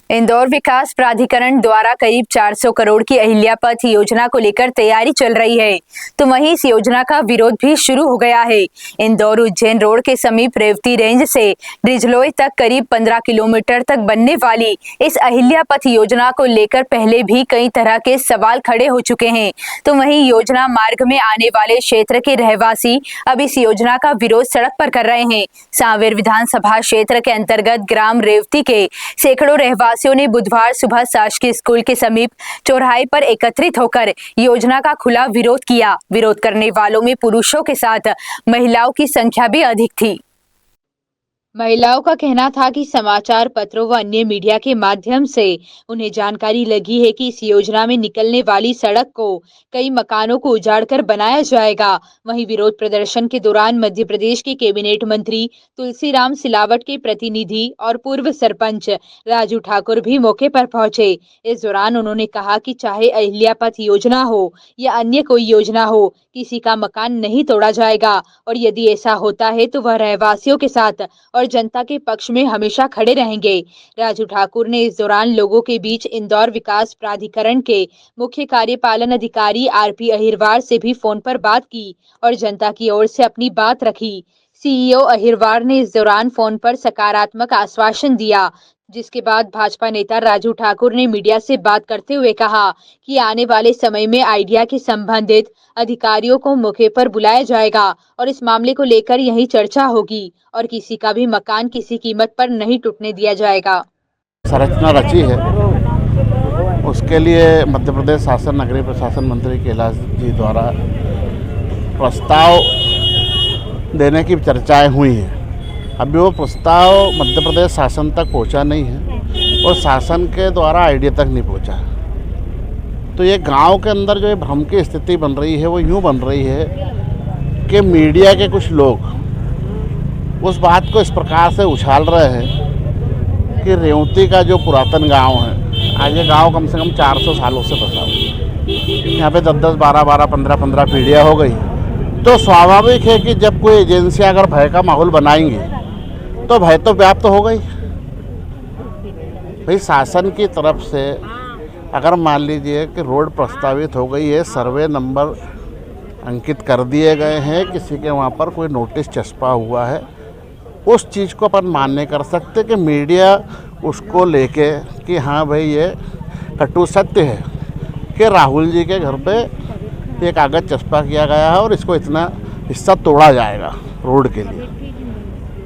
इंदौर विकास प्राधिकरण द्वारा करीब 400 करोड़ की अहिल्या पथ योजना को लेकर तैयारी चल रही है, तो वहीं इस योजना का विरोध भी शुरू हो गया है। इंदौर उज्जैन रोड के समीप रेवती रेंज से डिजलोई तक करीब 15 किलोमीटर तक बनने वाली इस अहिल्या पथ योजना को लेकर पहले भी कई तरह के सवाल खड़े हो चुके हैं, तो वहीं योजना मार्ग में आने वाले क्षेत्र के रहवासी अब इस योजना का विरोध सड़क पर कर रहे हैं। सांवेर विधानसभा क्षेत्र के अंतर्गत ग्राम रेवती के सैकड़ों रहवासी ने बुधवार सुबह शासकीय स्कूल के समीप चौराहे पर एकत्रित होकर योजना का खुला विरोध किया। विरोध करने वालों में पुरुषों के साथ महिलाओं की संख्या भी अधिक थी। महिलाओं का कहना था कि समाचार पत्रों व अन्य मीडिया के माध्यम से उन्हें जानकारी लगी है कि इस योजना में निकलने वाली सड़क को कई मकानों को उजाड़कर बनाया जाएगा। वहीं विरोध प्रदर्शन के दौरान मध्य प्रदेश के कैबिनेट मंत्री तुलसीराम सिलावट के प्रतिनिधि और पूर्व सरपंच राजू ठाकुर भी मौके पर पहुंचे। इस दौरान उन्होंने कहा कि चाहे अहिल्या पथ योजना हो या अन्य कोई योजना हो, किसी का मकान नहीं तोड़ा जाएगा और यदि ऐसा होता है तो वह रहवासियों के साथ और जनता के पक्ष में हमेशा खड़े रहेंगे। राजू ठाकुर ने इस दौरान लोगों के बीच इंदौर विकास प्राधिकरण के मुख्य कार्यपालन अधिकारी आरपी अहिरवार से भी फोन पर बात की और जनता की ओर से अपनी बात रखी। सीईओ अहिरवार ने इस दौरान फोन पर सकारात्मक आश्वासन दिया, जिसके बाद भाजपा नेता राजू ठाकुर ने मीडिया से बात करते हुए कहा कि आने वाले समय में आइडिया के संबंधित अधिकारियों को मौके पर बुलाया जाएगा और इस मामले को लेकर यही चर्चा होगी और किसी का भी मकान किसी कीमत पर नहीं टूटने दिया जाएगा। संरचना रची है, उसके लिए मध्य प्रदेश शासन नगरीय प्रशासन मंत्री कैलाश जी द्वारा प्रस्ताव देने की चर्चाएं हुई हैं। अभी वो प्रस्ताव मध्य प्रदेश शासन तक पहुंचा नहीं है और शासन के द्वारा आइडिया तक नहीं पहुंचा। तो ये गांव के अंदर जो ये भ्रम की स्थिति बन रही है वो यूँ बन रही है कि मीडिया के कुछ लोग उस बात को इस प्रकार से उछाल रहे हैं कि रेवती का जो पुरातन गांव है, आज ये गाँव कम से कम 400 सालों से बसा हुआ, यहाँ पे 10-10, 12-12, 15-15 पीढ़ियाँ हो गई। तो स्वाभाविक है कि जब कोई एजेंसियाँ अगर भय का माहौल बनाएंगी तो भय तो व्याप्त हो गई। भाई शासन की तरफ से अगर मान लीजिए कि रोड प्रस्तावित हो गई है, सर्वे नंबर अंकित कर दिए गए हैं, किसी के वहाँ पर कोई नोटिस चस्पा हुआ है, उस चीज़ को अपन मान नहीं कर सकते कि मीडिया उसको लेके कि हाँ भाई ये कटु सत्य है कि राहुल जी के घर पे ये कागज़ चस्पा किया गया है और इसको इतना हिस्सा तोड़ा जाएगा रोड के लिए,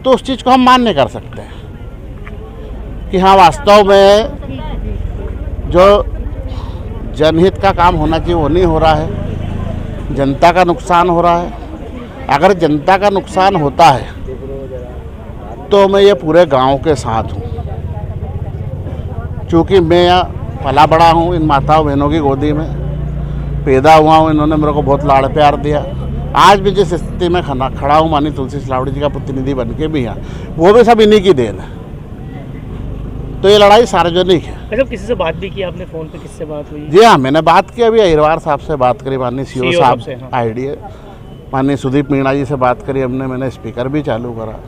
तो उस चीज़ को हम मान नहीं कर सकते कि हाँ वास्तव में जो जनहित का काम होना चाहिए वो नहीं हो रहा है, जनता का नुकसान हो रहा है। अगर जनता का नुकसान होता है तो मैं ये पूरे गांव के साथ हूँ, क्योंकि मैं यहाँ पला बड़ा हूँ, इन माताओं बहनों की गोदी में पैदा हुआ हूँ, इन्होंने मेरे को बहुत लाड़ प्यार दिया। आज भी जिस स्थिति में खड़ा हूँ, माननीय तुलसी सिलावट जी का प्रतिनिधि बन के भी यहाँ, वो भी सब इन्हीं की देन है। तो ये लड़ाई सार्वजनिक है। मतलब किसी से बात भी की आपने, फ़ोन पे किससे बात हुई? जी हाँ, मैंने बात की, अभी अहिरवार साहब से बात करी, माननीय सीओ साहब आईडीए, माननीय सुदीप मीणा जी से बात करी हमने, मैंने स्पीकर भी चालू करा।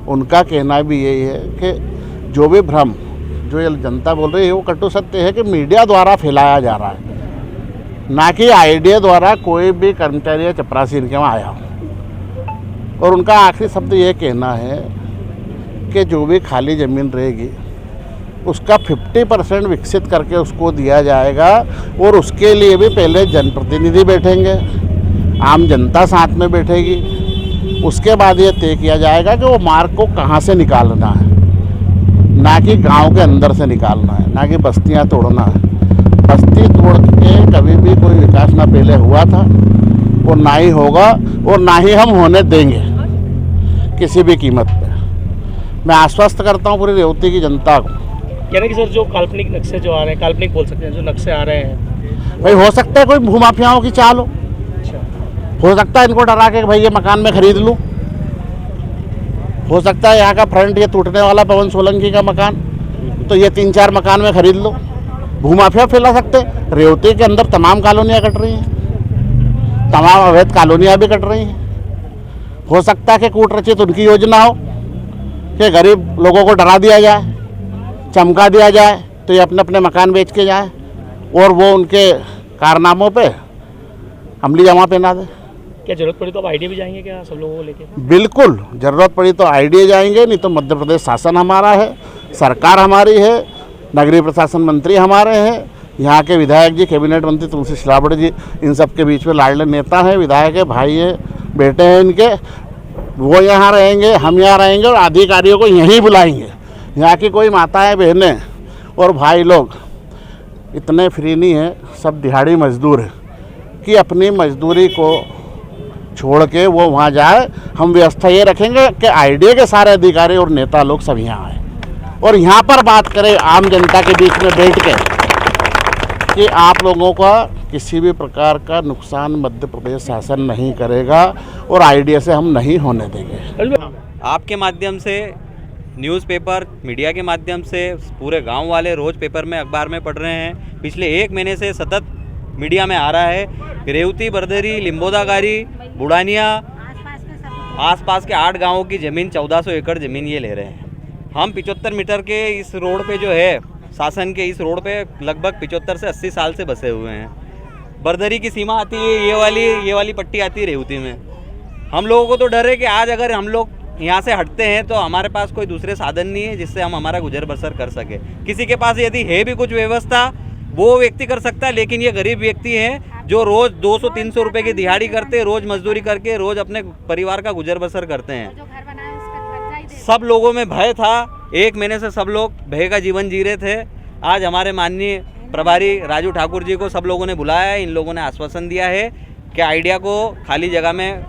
उनका कहना भी यही है कि जो भी भ्रम जो ये जनता बोल रही है वो कटु सत्य है कि मीडिया द्वारा फैलाया जा रहा है, ना कि आइडिया द्वारा कोई भी कर्मचारी या चपरासी इनके वहाँ आया हो। और उनका आखिरी शब्द ये कहना है कि जो भी खाली ज़मीन रहेगी उसका 50% विकसित करके उसको दिया जाएगा और उसके लिए भी पहले जनप्रतिनिधि बैठेंगे, आम जनता साथ में बैठेगी, उसके बाद ये तय किया जाएगा कि वो मार्ग को कहाँ से निकालना है, ना कि गांव के अंदर से निकालना है, ना कि बस्तियाँ तोड़ना है। बस्ती तोड़ के कभी भी कोई विकास ना पहले हुआ था और ना ही होगा और ना ही हम होने देंगे किसी भी कीमत पे। मैं आश्वस्त करता हूँ पूरी रेवती की जनता को। यानी कि सर जो काल्पनिक नक्शे जो आ रहे हैं, काल्पनिक बोल सकते हैं, जो नक्शे आ रहे हैं, भाई हो सकता है कोई भूमाफियाओं की चाल हो सकता है इनको डरा के भाई ये मकान में खरीद लूँ, हो सकता है यहाँ का फ्रंट ये टूटने वाला पवन सोलंकी का मकान, तो ये 3-4 मकान में खरीद लो। भूमाफिया फैला सकते। रेवती के अंदर तमाम कॉलोनियाँ कट रही हैं, तमाम अवैध कॉलोनियाँ भी कट रही हैं। हो सकता है कि कूट रचित उनकी योजना हो कि गरीब लोगों को डरा दिया जाए, चमका दिया जाए तो ये अपने अपने मकान बेच के जाए और वो उनके कारनामों पे अमली जमा पहना दे। क्या जरूरत पड़ी तो आप आईडी भी जाएंगे क्या सब लोगों को लेके? बिल्कुल, ज़रूरत पड़ी तो आईडी जाएंगे, नहीं तो मध्य प्रदेश शासन हमारा है, सरकार हमारी है, नगरीय प्रशासन मंत्री हमारे हैं, यहाँ के विधायक जी, कैबिनेट मंत्री तुलसी सिलावट जी, इन सब के बीच में लाडले नेता हैं, विधायक है, भाई है, बेटे हैं इनके। वो यहाँ रहेंगे, हम यहाँ रहेंगे और अधिकारियों को यहीं बुलाएंगे। यहाँ की कोई माताएं, बहनें और भाई लोग इतने फ्री नहीं है, सब दिहाड़ी मजदूर है कि अपनी मजदूरी को छोड़ के वो वहाँ जाए। हम व्यवस्था ये रखेंगे कि आईडी के सारे अधिकारी और नेता लोग सब यहाँ आए और यहाँ पर बात करें आम जनता के बीच में बैठ के कि आप लोगों का किसी भी प्रकार का नुकसान मध्य प्रदेश शासन नहीं करेगा और आईडी से हम नहीं होने देंगे। आपके माध्यम से, न्यूज़पेपर मीडिया के माध्यम से पूरे गांव वाले रोज़ पेपर में, अखबार में पढ़ रहे हैं। पिछले 1 महीने से सतत मीडिया में आ रहा है रेवती, बरदरी, लिम्बोदागारी, बुढ़ानिया, आसपास के 8 गांवों की ज़मीन, 1400 एकड़ ज़मीन ये ले रहे हैं। हम 75 मीटर के इस रोड पे जो है, शासन के इस रोड पे लगभग 75 से 80 साल से बसे हुए हैं। बरदरी की सीमा आती है ये वाली पट्टी आती है रेवती में। हम लोगों को तो डर है कि आज अगर हम लोग यहाँ से हटते हैं तो हमारे पास कोई दूसरे साधन नहीं है जिससे हम हमारा गुजर बसर कर सके। किसी के पास यदि है भी कुछ व्यवस्था वो व्यक्ति कर सकता है, लेकिन ये गरीब व्यक्ति हैं जो रोज़ 200-300 रुपये की दिहाड़ी करते, रोज़ मजदूरी करके रोज़ अपने परिवार का गुजर बसर करते हैं। सब लोगों में भय था, 1 महीने से सब लोग भय का जीवन जी रहे थे। आज हमारे माननीय प्रभारी राजू ठाकुर जी को सब लोगों ने बुलाया है। इन लोगों ने आश्वासन दिया है कि आइडिया को खाली जगह में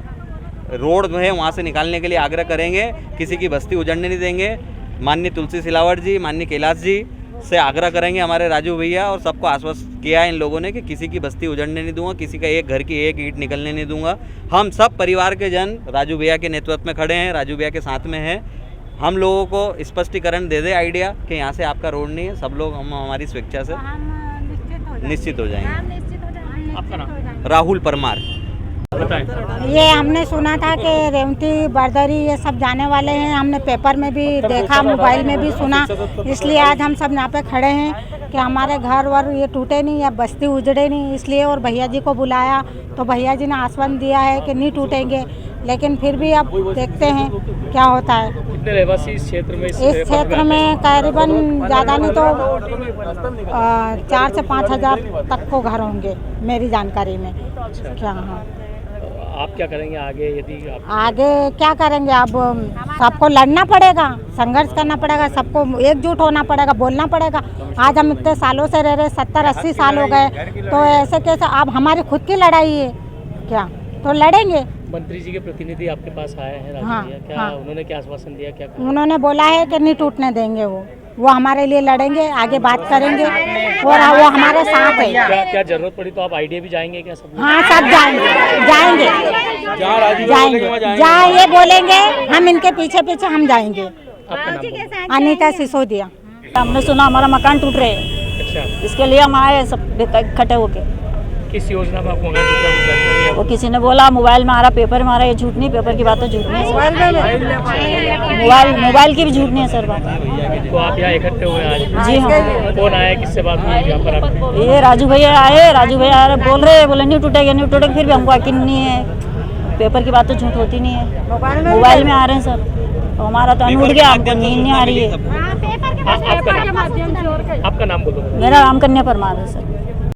रोड है वहाँ से निकालने के लिए आग्रह करेंगे, किसी की बस्ती उजड़ने नहीं देंगे। माननीय तुलसी सिलावट जी, माननीय कैलाश जी से आग्रह करेंगे हमारे राजू भैया, और सबको आश्वस्त किया है इन लोगों ने कि किसी की बस्ती उजड़ने नहीं दूंगा, किसी का एक घर की एक ईंट निकलने नहीं दूंगा। हम सब परिवार के जन राजू भैया के नेतृत्व में खड़े हैं, राजू भैया के साथ में हैं। हम लोगों को स्पष्टीकरण दे दे आइडिया कि यहाँ से आपका रोड नहीं है, सब लोग हम हमारी स्वेच्छा से निश्चित हो जाएंगे। आपका नाम? राहुल परमार। ये हमने सुना था कि रेवती, बरदरी ये सब जाने वाले हैं, हमने पेपर में भी देखा, मोबाइल में भी सुना, इसलिए आज हम सब यहाँ पे खड़े हैं कि हमारे घर वर ये टूटे नहीं या बस्ती उजड़े नहीं, इसलिए। और भैया जी को बुलाया तो भैया जी ने आश्वासन दिया है कि नहीं टूटेंगे, लेकिन फिर भी अब देखते हैं क्या होता है। कितने रहवासी इस क्षेत्र में? इस क्षेत्र में करीबन ज़्यादा नहीं तो 4 से 5 हज़ार तक को घर होंगे मेरी जानकारी में। क्या? हाँ। आप क्या करेंगे आगे? यदि आप आगे क्या करेंगे, अब सबको लड़ना पड़ेगा, संघर्ष करना पड़ेगा, सबको एकजुट होना पड़ेगा, बोलना पड़ेगा। आज हम इतने सालों से रह रहे, 70-80 साल हो गए, तो ऐसे कैसे? अब हमारी खुद की लड़ाई है क्या, तो लड़ेंगे। मंत्री जी के प्रतिनिधि आपके पास आए हैं राजू हाँ, भैया, क्या हाँ। उन्होंने क्या आश्वासन दिया? क्या उन्होंने बोला है कि नहीं टूटने देंगे, वो हमारे लिए लड़ेंगे, आगे बात करेंगे और वो हमारे साथ है। क्या जरूरत पड़ी तो आप आईडिया भी जाएंगे क्या सब? हाँ, सब जाएंगे जहाँ ये बोलेंगे हम इनके पीछे पीछे हम जाएंगे। आपका नाम बोलिए। अनीता सिसोदिया। हमने सुना हमारा मकान टूट रहे हैं, अच्छा, इसके लिए हम आए सब इकट्ठे होके। किस योजना में आपको मकान टूटा है, कुछ जानकारी है? वो किसी ने बोला, मोबाइल में आ रहा, पेपर में आ रहा, ये झूठ नहीं, पेपर की बात तो झूठ नहीं है, मोबाइल की भी झूठ नहीं है सर बात। तो आप यहाँ इकट्ठे हुए आज? जी हाँ। कौन आया, किससे बात हुई यहाँ पर आप? ये राजू भैया आए, राजू भैया बोल रहे, बोले नहीं टूटेगा, फिर भी हमको यकीन नहीं है, पेपर की बात तो झूठ होती नहीं है, मोबाइल में आ रहे हैं सर। तो हमारा तो अनूठ गया, हमको नींद नहीं आ रही है। आपका नाम बोलो। मेरा नाम कन्या परमार है सर।